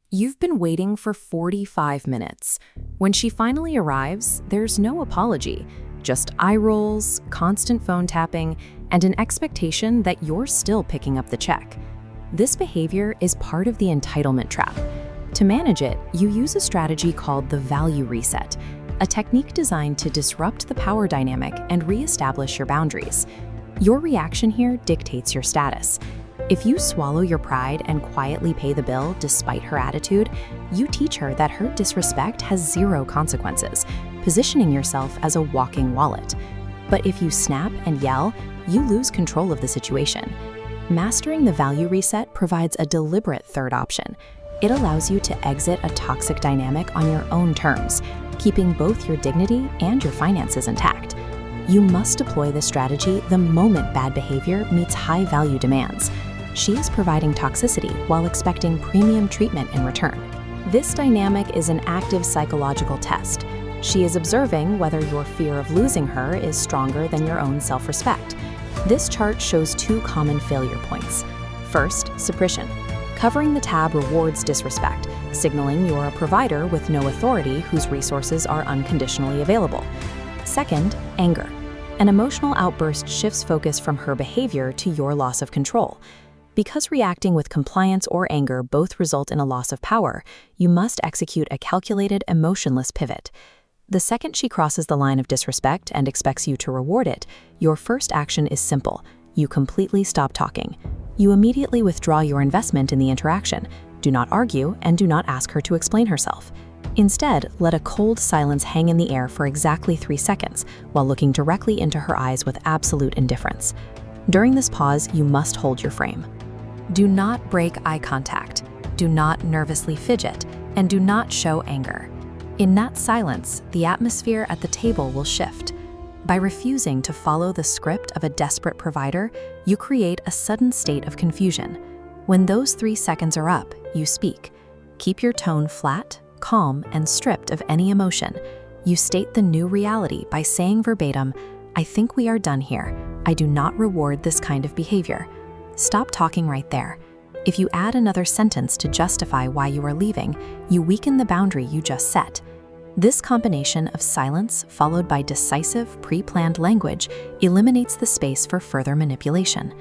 You've been waiting for 45 minutes. When she finally arrives, there's no apology, just eye rolls, constant phone tapping, and an expectation that you're still picking up the check. This behavior is part of the entitlement trap. To manage it, you use a strategy called the value reset, a technique designed to disrupt the power dynamic and reestablish your boundaries. Your reaction here dictates your status. If you swallow your pride and quietly pay the bill despite her attitude, you teach her that her disrespect has zero consequences, positioning yourself as a walking wallet. But if you snap and yell, you lose control of the situation. Mastering the value reset provides a deliberate third option. It allows you to exit a toxic dynamic on your own terms, keeping both your dignity and your finances intact. You must deploy this strategy the moment bad behavior meets high-value demands. She is providing toxicity while expecting premium treatment in return. This dynamic is an active psychological test. She is observing whether your fear of losing her is stronger than your own self-respect. This chart shows two common failure points. First, suppression. Covering the tab rewards disrespect, signaling you're a provider with no authority whose resources are unconditionally available. Second, anger. An emotional outburst shifts focus from her behavior to your loss of control. Because reacting with compliance or anger both result in a loss of power, you must execute a calculated, emotionless pivot. The second she crosses the line of disrespect and expects you to reward it, your first action is simple. You completely stop talking. You immediately withdraw your investment in the interaction. Do not argue and do not ask her to explain herself. Instead, let a cold silence hang in the air for exactly 3 seconds while looking directly into her eyes with absolute indifference. During this pause, you must hold your frame. Do not break eye contact, do not nervously fidget, and do not show anger. In that silence, the atmosphere at the table will shift. By refusing to follow the script of a desperate provider, you create a sudden state of confusion. When those 3 seconds are up, you speak. Keep your tone flat, calm, and stripped of any emotion. You state the new reality by saying verbatim, "I think we are done here. I do not reward this kind of behavior." Stop talking right there. If you add another sentence to justify why you are leaving, you weaken the boundary you just set. This combination of silence followed by decisive, pre-planned language eliminates the space for further manipulation.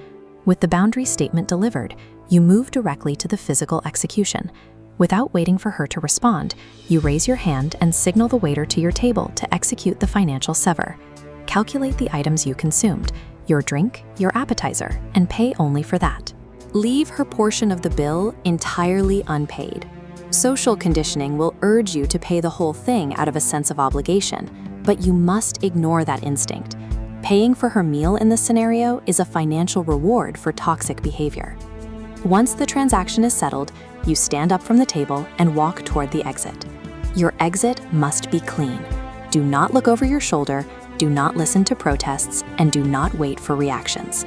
With the boundary statement delivered, you move directly to the physical execution. Without waiting for her to respond, you raise your hand and signal the waiter to your table to execute the financial sever. Calculate the items you consumed, your drink, your appetizer, and pay only for that. Leave her portion of the bill entirely unpaid. Social conditioning will urge you to pay the whole thing out of a sense of obligation, but you must ignore that instinct. Paying for her meal in this scenario is a financial reward for toxic behavior. Once the transaction is settled, you stand up from the table and walk toward the exit. Your exit must be clean. Do not look over your shoulder, do not listen to protests, and do not wait for reactions.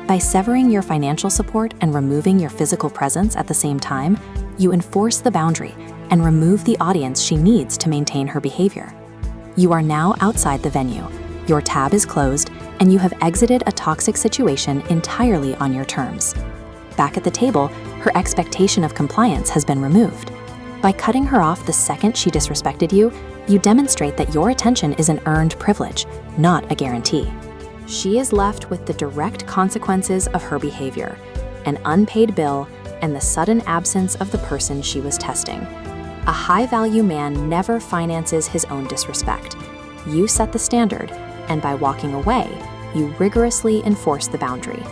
By severing your financial support and removing your physical presence at the same time, you enforce the boundary and remove the audience she needs to maintain her behavior. You are now outside the venue. Your tab is closed, and you have exited a toxic situation entirely on your terms. Back at the table, her expectation of compliance has been removed. By cutting her off the second she disrespected you, you demonstrate that your attention is an earned privilege, not a guarantee. She is left with the direct consequences of her behavior, an unpaid bill, and the sudden absence of the person she was testing. A high-value man never finances his own disrespect. You set the standard, and by walking away, you rigorously enforce the boundary.